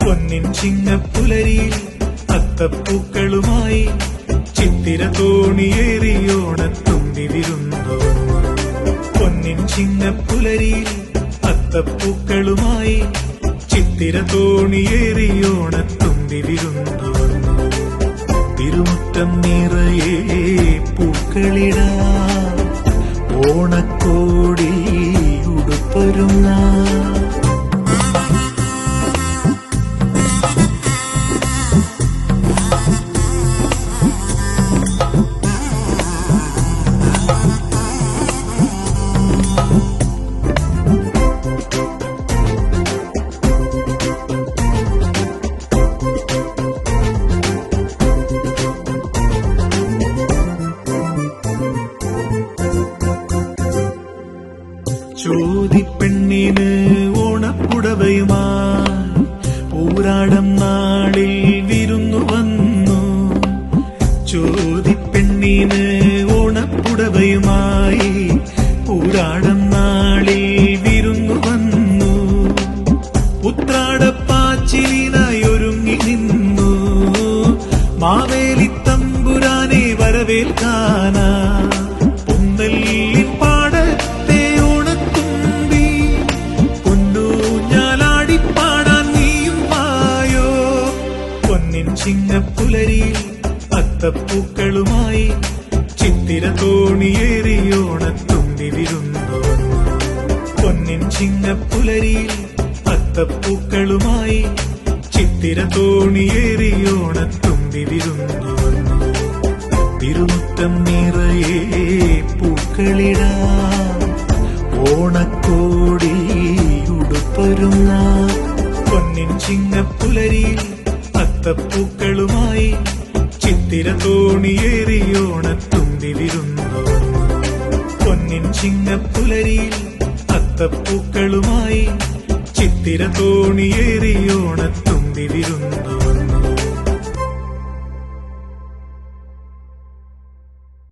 പൊന്നിൻ ചിങ്ങപ്പുലരിയിൽ അത്തപ്പൂക്കളുമായി ചിത്തിര തോണിയേറിയോണത്തുമ്പി വിരുന്നു വന്നു. പൊന്നിൻ ചിങ്ങപ്പുലരിയിൽ അത്തപ്പൂക്കളുമായി ചിത്തിര തോണിയേറിയോണത്തുമ്പി വിരുന്നു വന്നു. തിരുമുറ്റം നിറയെ പൂക്കളിടാ ഓണക്കോടി ഉടുപ്പൊരുങ്ങ. ചോദിപ്പെണ്ണിന് ഓണപ്പുടവയുമായി പൂരാടം നാളിൽ വിരുന്നു വന്നു. ചോദിപ്പെണ്ണിന് ഓണപ്പുടവയുമായി പൂരാടം നാളിൽ വിരുന്നു വന്നു. ഉത്രാടപ്പാച്ചിലിനായി ഒരുങ്ങി നിന്നു മാവേലിത്തമ്പുരാനെ വരവേൽക്കാനാ. ചിങ്ങപ്പുലരിയിൽ അത്തപ്പൂക്കളുമായി ചിത്തിര തോണിയേറിയോണത്തുമ്പി വിരുന്നു വന്നു. പൊന്നിൻ ചിങ്ങപ്പുലരിയിൽ അത്തപ്പൂക്കളുമായി ചിത്തിര തോണിയേറിയോണത്തുമ്പി വിരുന്നു വന്നു. തിരുമുറ്റം നിറയെ പൂക്കളിടാ ഓണക്കോടി ഉടുപ്പൊരുങ്ങ. പൊന്നിൻ ചിങ്ങപ്പുലരിയിൽ അത്തപ്പൂക്കളുമായി ചിത്തിര തോണിയേറിയോണത്തുമ്പി വിരുന്നു വന്നു. പൊന്നിൻ ചിങ്ങപ്പുലരിയിൽ അത്തപ്പൂക്കളുമായി ചിത്തിര തോണിയേറിയോണത്തുമ്പി വിരുന്നു വന്നു.